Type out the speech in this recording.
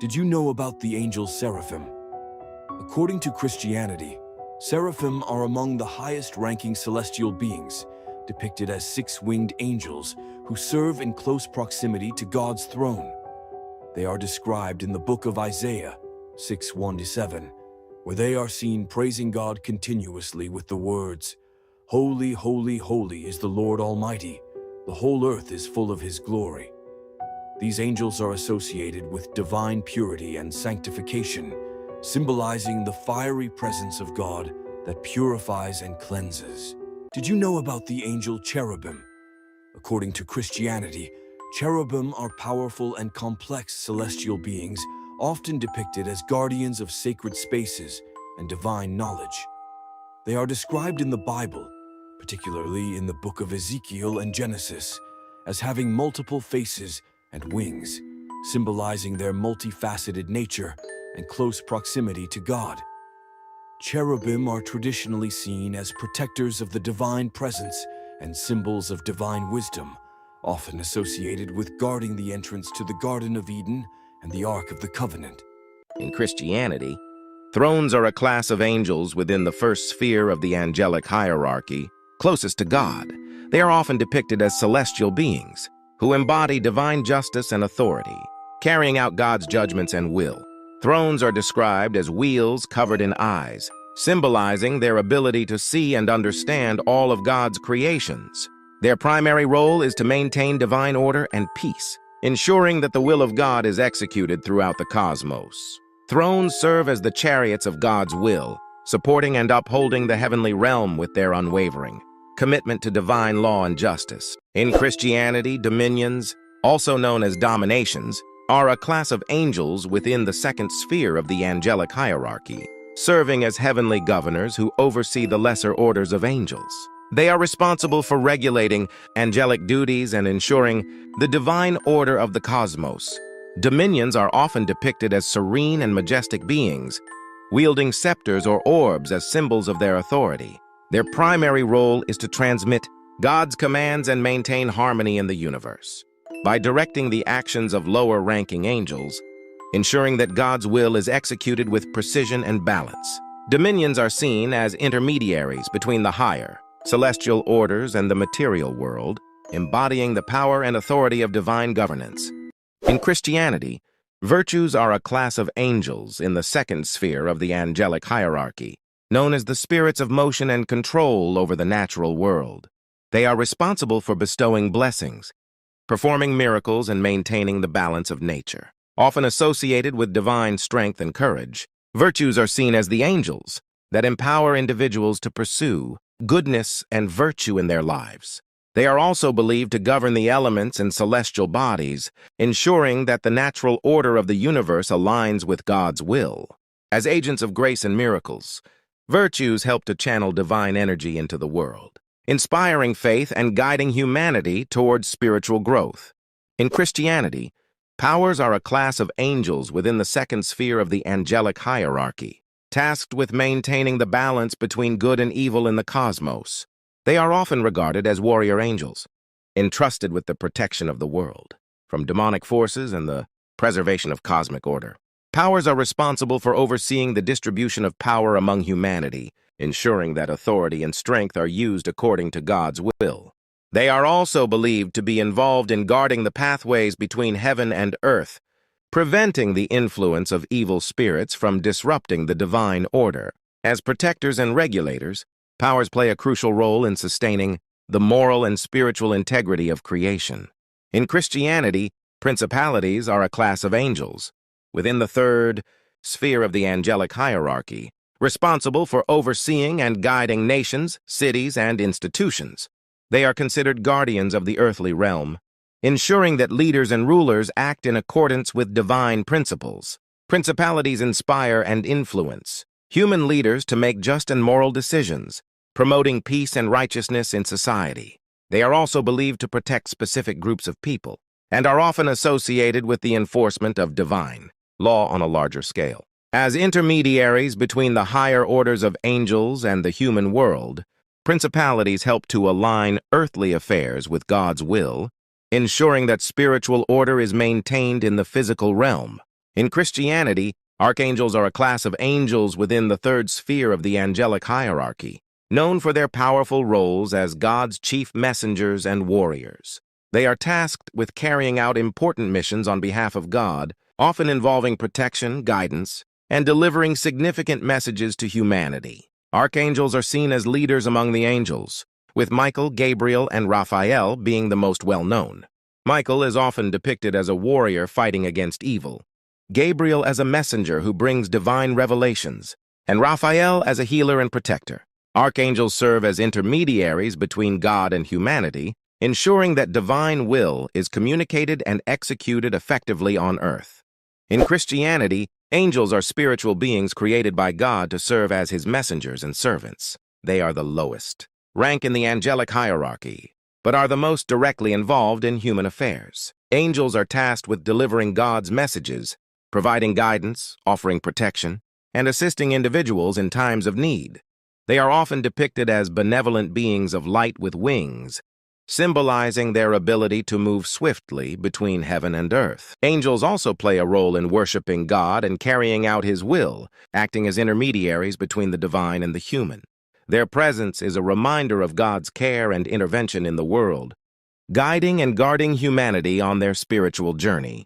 Did you know about the angel Seraphim? According to Christianity, Seraphim are among the highest-ranking celestial beings, depicted as six-winged angels who serve in close proximity to God's throne. They are described in the book of Isaiah 6:1-7, where they are seen praising God continuously with the words, "Holy, holy, holy is the Lord Almighty. The whole earth is full of His glory." These angels are associated with divine purity and sanctification, symbolizing the fiery presence of God that purifies and cleanses. Did you know about the angel Cherubim? According to Christianity, cherubim are powerful and complex celestial beings, often depicted as guardians of sacred spaces and divine knowledge. They are described in the Bible, particularly in the book of Ezekiel and Genesis, as having multiple faces and wings, symbolizing their multifaceted nature and close proximity to God. Cherubim are traditionally seen as protectors of the divine presence and symbols of divine wisdom, often associated with guarding the entrance to the Garden of Eden and the Ark of the Covenant. In Christianity, thrones are a class of angels within the first sphere of the angelic hierarchy, closest to God. They are often depicted as celestial beings who embody divine justice and authority, carrying out God's judgments and will. Thrones are described as wheels covered in eyes, symbolizing their ability to see and understand all of God's creations. Their primary role is to maintain divine order and peace, ensuring that the will of God is executed throughout the cosmos. Thrones serve as the chariots of God's will, supporting and upholding the heavenly realm with their unwavering commitment to divine law and justice. In Christianity, dominions, also known as dominations, are a class of angels within the second sphere of the angelic hierarchy, serving as heavenly governors who oversee the lesser orders of angels. They are responsible for regulating angelic duties and ensuring the divine order of the cosmos. Dominions are often depicted as serene and majestic beings, wielding scepters or orbs as symbols of their authority. Their primary role is to transmit God's commands and maintain harmony in the universe. By directing the actions of lower-ranking angels, ensuring that God's will is executed with precision and balance. Dominions are seen as intermediaries between the higher, celestial orders and the material world, embodying the power and authority of divine governance. In Christianity, virtues are a class of angels in the second sphere of the angelic hierarchy, known as the spirits of motion and control over the natural world. They are responsible for bestowing blessings, performing miracles, and maintaining the balance of nature. Often associated with divine strength and courage, virtues are seen as the angels that empower individuals to pursue goodness and virtue in their lives. They are also believed to govern the elements and celestial bodies, ensuring that the natural order of the universe aligns with God's will. As agents of grace and miracles, virtues help to channel divine energy into the world, inspiring faith and guiding humanity towards spiritual growth. In Christianity, powers are a class of angels within the second sphere of the angelic hierarchy, tasked with maintaining the balance between good and evil in the cosmos. They are often regarded as warrior angels, entrusted with the protection of the world from demonic forces and the preservation of cosmic order. Powers are responsible for overseeing the distribution of power among humanity, ensuring that authority and strength are used according to God's will. They are also believed to be involved in guarding the pathways between heaven and earth, preventing the influence of evil spirits from disrupting the divine order. As protectors and regulators, powers play a crucial role in sustaining the moral and spiritual integrity of creation. In Christianity, principalities are a class of angels within the third sphere of the angelic hierarchy, responsible for overseeing and guiding nations, cities, and institutions. They are considered guardians of the earthly realm, ensuring that leaders and rulers act in accordance with divine principles. Principalities inspire and influence human leaders to make just and moral decisions, promoting peace and righteousness in society. They are also believed to protect specific groups of people, and are often associated with the enforcement of divine law on a larger scale. As intermediaries between the higher orders of angels and the human world, principalities help to align earthly affairs with God's will, ensuring that spiritual order is maintained in the physical realm. In Christianity, archangels are a class of angels within the third sphere of the angelic hierarchy, known for their powerful roles as God's chief messengers and warriors. They are tasked with carrying out important missions on behalf of God, often involving protection, guidance, and delivering significant messages to humanity. Archangels are seen as leaders among the angels, with Michael, Gabriel, and Raphael being the most well-known. Michael is often depicted as a warrior fighting against evil, Gabriel as a messenger who brings divine revelations, and Raphael as a healer and protector. Archangels serve as intermediaries between God and humanity, ensuring that divine will is communicated and executed effectively on earth. In Christianity, angels are spiritual beings created by God to serve as his messengers and servants. They are the lowest rank in the angelic hierarchy, but are the most directly involved in human affairs. Angels are tasked with delivering God's messages, providing guidance, offering protection, and assisting individuals in times of need. They are often depicted as benevolent beings of light with wings, symbolizing their ability to move swiftly between heaven and earth. Angels also play a role in worshiping God and carrying out his will, acting as intermediaries between the divine and the human. Their presence is a reminder of God's care and intervention in the world, guiding and guarding humanity on their spiritual journey.